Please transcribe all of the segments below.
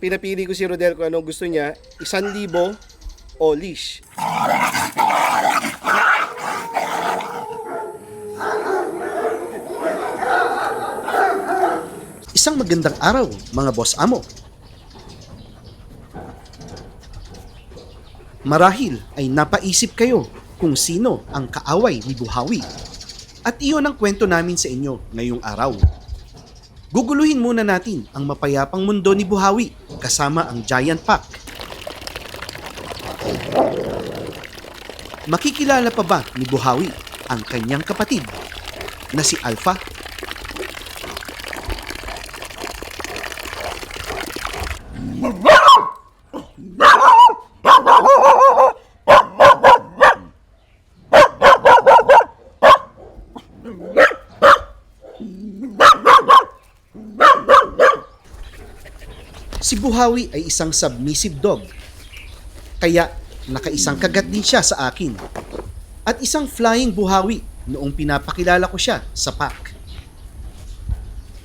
Pinapili ko si Rodel kung anong gusto niya, 1,000 o leash. Isang magandang araw, mga boss amo. Marahil ay napaisip kayo kung sino ang kaaway ni Buhawi. At iyon ang kwento namin sa inyo ngayong araw. Guguluhin muna natin ang mapayapang mundo ni Buhawi kasama ang Giant Pack. Makikilala pa ba ni Buhawi ang kanyang kapatid na si Alpha? Si Buhawi ay isang submissive dog, kaya nakaisang kagat din siya sa akin. At isang flying Buhawi noong pinapakilala ko siya sa pack.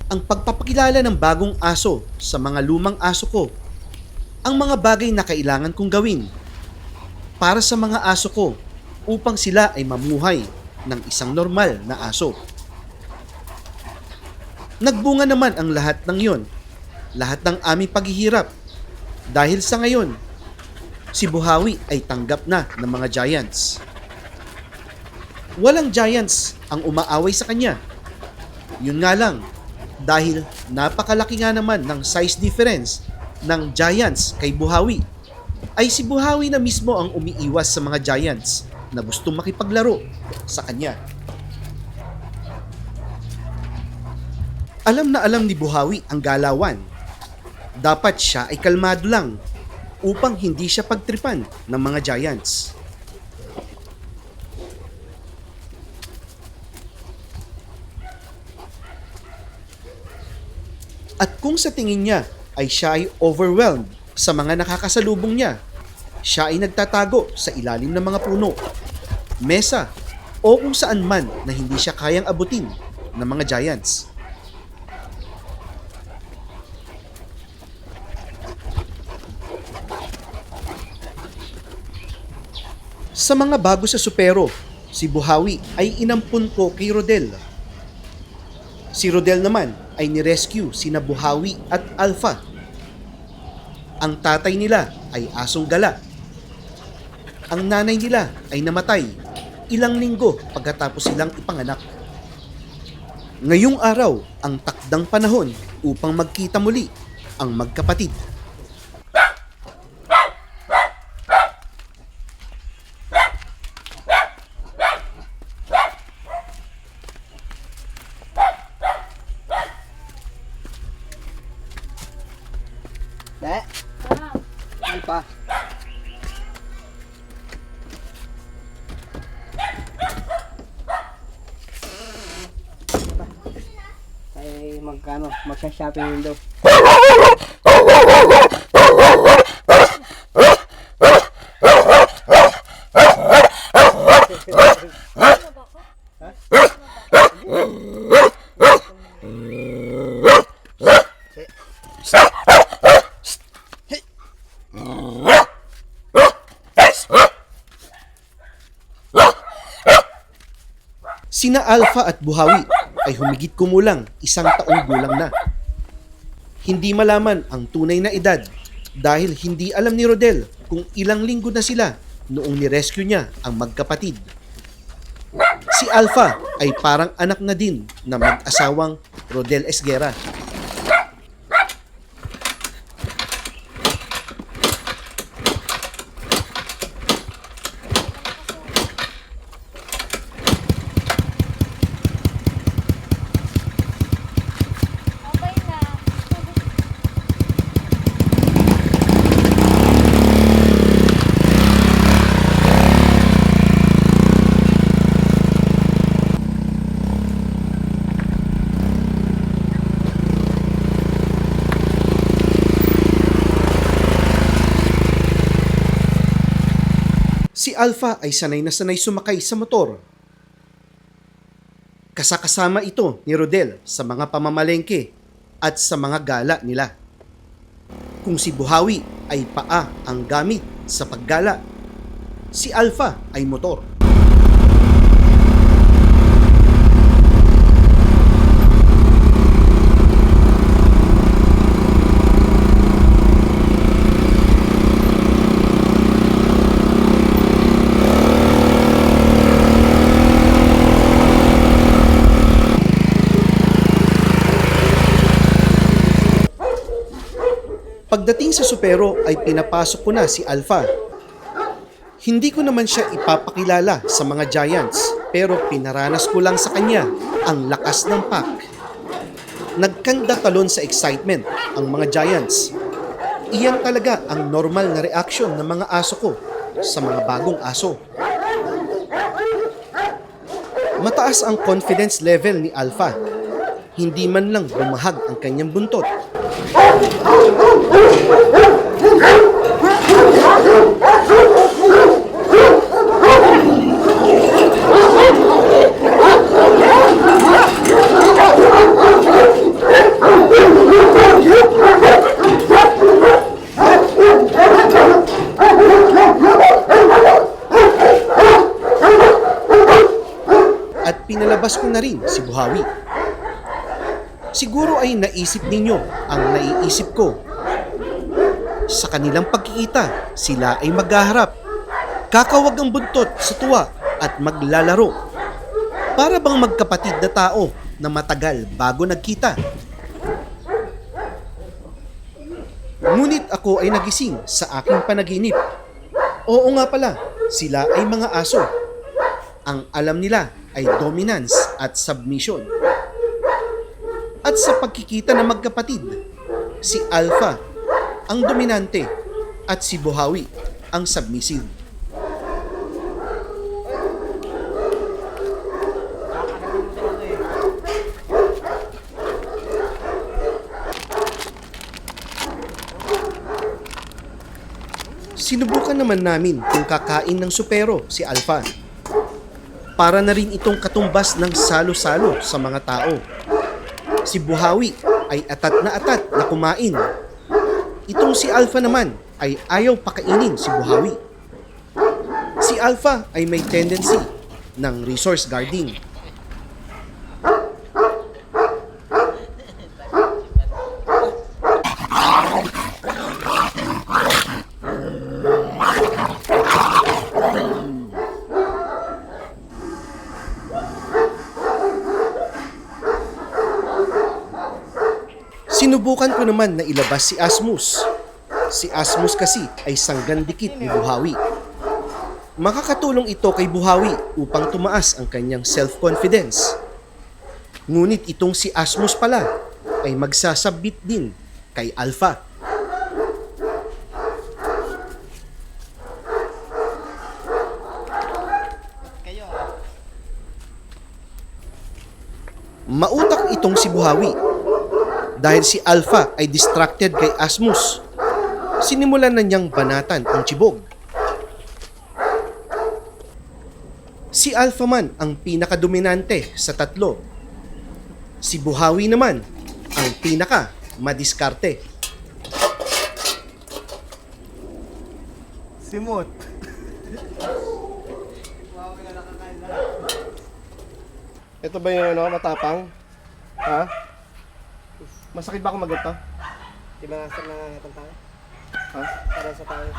Ang pagpapakilala ng bagong aso sa mga lumang aso ko, ang mga bagay na kailangan kong gawin para sa mga aso ko upang sila ay mamuhay ng isang normal na aso. Nagbunga naman ang lahat ng yon. Lahat ng aming paghihirap. Dahil sa ngayon, si Buhawi ay tanggap na ng mga giants. Walang giants ang umaaway sa kanya. Yun nga lang, dahil napakalaki nga naman ng size difference ng giants kay Buhawi, ay si Buhawi na mismo ang umiiwas sa mga giants na gustong makipaglaro sa kanya. Alam na alam ni Buhawi ang galawan. Dapat siya ay kalmado lang upang hindi siya pagtripan ng mga giants. At kung sa tingin niya ay siya ay overwhelmed sa mga nakakasalubong niya, siya ay nagtatago sa ilalim ng mga puno, mesa, o kung saan man na hindi siya kayang abutin ng mga giants. Sa mga bago sa supero, si Buhawi ay inampun ko kay Rodel. Si Rodel naman ay nirescue sina Buhawi at Alpha. Ang tatay nila ay asong gala. Ang nanay nila ay namatay ilang linggo pagkatapos silang ipanganak. Ngayong araw ang takdang panahon upang magkita muli ang magkapatid. Alpha. Ay magkano, magsha-shopping window. Sina Alpha at Buhawi ay humigit kumulang 1 taong gulang na. Hindi malaman ang tunay na edad dahil hindi alam ni Rodel kung ilang linggo na sila noong nirescue niya ang magkapatid. Si Alpha ay parang anak na din na mag-asawang Rodel Esguera. Si Alpha ay sanay na sanay sumakay sa motor. Kasakasama ito ni Rodel sa mga pamamalengke at sa mga gala nila. Kung si Buhawi ay paa ang gamit sa paggala, si Alpha ay motor. Pagdating sa supero ay pinapasok ko na si Alpha. Hindi ko naman siya ipapakilala sa mga Giants, pero pinaranas ko lang sa kanya ang lakas ng pack. Nagkanda talon sa excitement ang mga Giants. Iyan talaga ang normal na reaction ng mga aso ko sa mga bagong aso. Mataas ang confidence level ni Alpha. Hindi man lang bumahag ang kanyang buntot. At pinalabas ko na rin si Buhawi. Siguro ay naisip ninyo ang naiisip ko. Sa kanilang pagkikita, sila ay maghaharap. Kakawag ang buntot sa tuwa at maglalaro. Para bang magkapatid na tao na matagal bago nagkita. Ngunit ako ay nagising sa aking panaginip. Oo nga pala, sila ay mga aso. Ang alam nila ay dominance at submission. At sa pagkikita ng magkapatid, si Alpha ang dominante at si Buhawi ang submissive. Sinubukan naman namin kung kakain ng supero si Alpha. Para na rin itong katumbas ng salo-salo sa mga tao. Si Buhawi ay atat na kumain. Itong si Alpha naman ay ayaw pakainin si Buhawi. Si Alpha ay may tendency ng resource guarding. Sinubukan ko naman na ilabas si Asmus. Si Asmus kasi ay sanggandikit ni Buhawi. Makakatulong ito kay Buhawi upang tumaas ang kanyang self-confidence. Ngunit itong si Asmus pala ay magsasabit din kay Alpha. Mautak itong si Buhawi. Dahil si Alpha ay distracted kay Asmus, sinimulan na niyang banatan ang tibog. Si Alpha man ang pinakadominante sa tatlo. Si Buhawi naman ang pinaka-madiskarte. Simot. Ito ba yung matapang? Ha? Masakit ba ako maganda? Di ba nasa nangangatang tayo? Ha? Para sa tayo.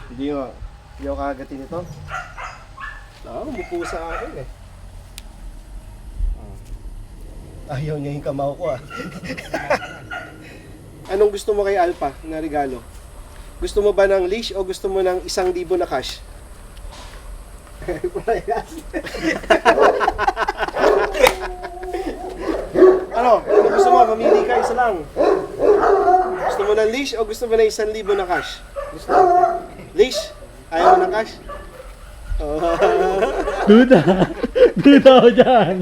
Hindi nga. Hindi ako kagatin ito. Umupo sa akin eh. Ayaw niya yung kamao ko ah. Anong gusto mo kay Alpha na regalo? Gusto mo ba ng leash o gusto mo ng 1,000 na cash? Ano gusto mo? Mamili ka isa lang. Gusto mo ng leash o gusto mo ng 1,000 na cash? Gusto mo? Leash? Ayaw mo ng cash? Duda ako dyan.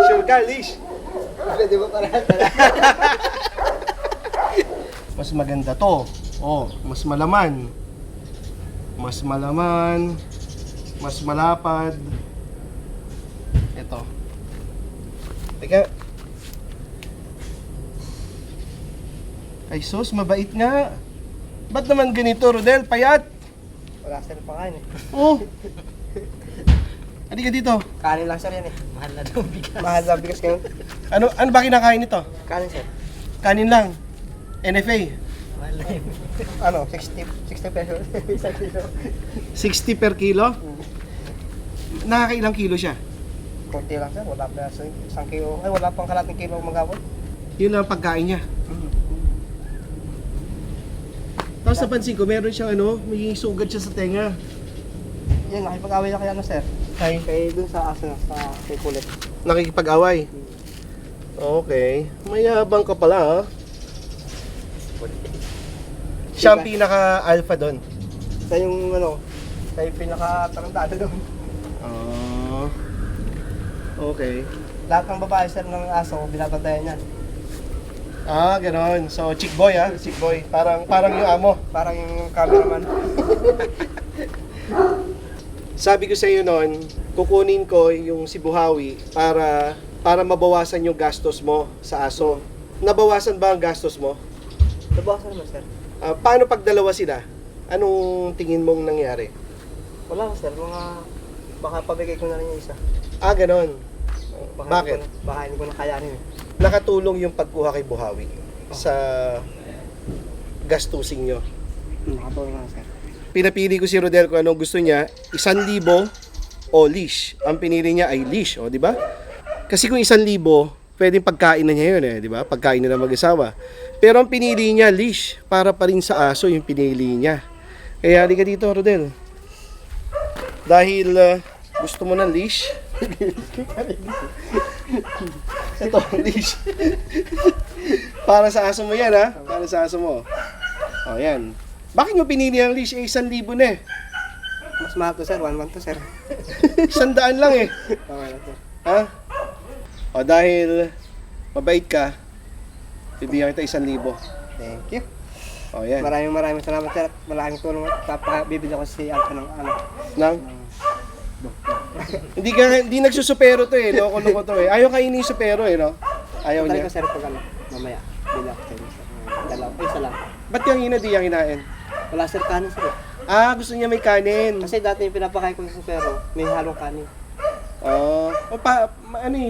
Sure ka, leash? Pwede ba parang Mas maganda to. Oh, mas malaman. Mas malaman. Mas malapad. Ito. Teka. Ay sus, mabait nga. Ba't naman ganito, Rodel? Payat? Wala sir pakain eh. Oh. Halika dito. Kanin lang sir yan eh. Mahal na daw bigas. Mahal na bigas ngayon. Ano ba kinakain nito? Kanin sir. Kanin lang. NFA. Mahal na yun. Ano, 60 pesos. Isang kilo. 60 per kilo? Nakakailang kilo siya? Kunti lang sir, wala pa isang kilo. Ay, wala pang kalating kilo magabot. Yun lang ang pagkain niya. Tapos napansin ko, meron siyang may sugat siya sa tenga. Yan, nakipag-away na kaya na sir. Kay dun sa aso na, sa kay kulit. Nakikipag-away. Okay. Mayabang ka pala, ha? Siya ang pinaka-alpha doon. Siya yung siya yung pinaka-tarantado doon. Oh. Okay. Lahat ng babae sir ng aso, binabantayan yan. Ah, ganoon. So, chick boy, ha? Chick boy. Parang yung amo. Parang yung cameraman. Sabi ko sa iyo noon, kukunin ko yung si Buhawi para mabawasan yung gastos mo sa aso. Nabawasan ba ang gastos mo? Nabawasan naman sir. Paano pag dalawa sila? Anong tingin mong nangyari? Wala sir, baka pabigay ko na lang yung isa. Ah, ganoon. Baka Bakit? Baka hindi ko na kayanin eh. Nakatulong yung pagkuha kay Buhawi sa gastusin nyo. Nakatulong na sir. Pinapili ko si Rodel kung anong gusto niya, 1,000 o leash. Ang pinili niya ay leash, o di ba? Kasi kung 1,000, pwedeng pagkain na niya yun di ba? Pagkain na ng mag-asawa. Pero ang pinili niya, leash, para pa rin sa aso yung pinili niya. Kaya halika dito, Rodel. Dahil gusto mo ng leash, ito, leash. Para sa aso mo yan, ha? Para sa aso mo. O, yan. Bakit mo pinili ang leash? 1,000 na eh. Mas mahal to sir, 1,100 to sir. 100 lang eh. Okay lang sir. Ha? O, dahil mabait ka, bibigyan kita 1,000. Thank you. O, yan. Maraming salamat sir. Malaking tulong at bibigyan ko si Alpha ng Nang? Hindi nagsusupero to eh. Loko-loko to eh. Ayaw kainin yung supero eh, no? Ayaw Talaga niya. sir pag mamaya. Bila ko sir. Dalawa. Isa lang. Ba't yung ina di yung kinain? Wala sir kanin sir. Ah, gusto niya may kanin. Kasi dati yung pinapakain ko sa pero may halong kanin.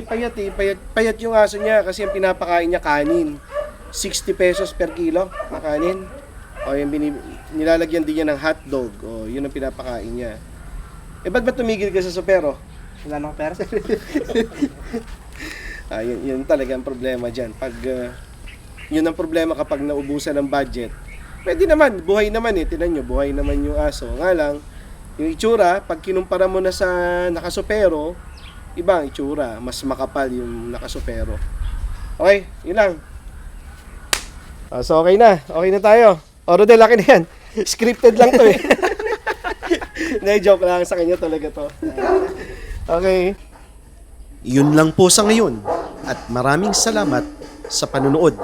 Payat eh. Payat yung aso niya kasi ang pinapakain niya kanin. 60 pesos per kilo na kanin. O, yung nilalagyan din niya ng hotdog. O, yun ang pinapakain niya. Eh, ba't ba tumigil ka sa supero? Wala nang pera sir. Yun talaga ang problema dyan. Yun ang problema kapag naubusan ng budget. Pwede naman, buhay naman eh. Tinan nyo, buhay naman yung aso. Nga lang, yung itsura, pag kinumpara mo na sa nakasupero, iba ang itsura. Mas makapal yung nakasupero. Okay, yun lang. So okay na. Okay na tayo. O Rodel, akin na yan. Scripted lang to eh. Joke lang sa kanya talaga to. Okay. Yun lang po sa ngayon at maraming salamat sa panunood.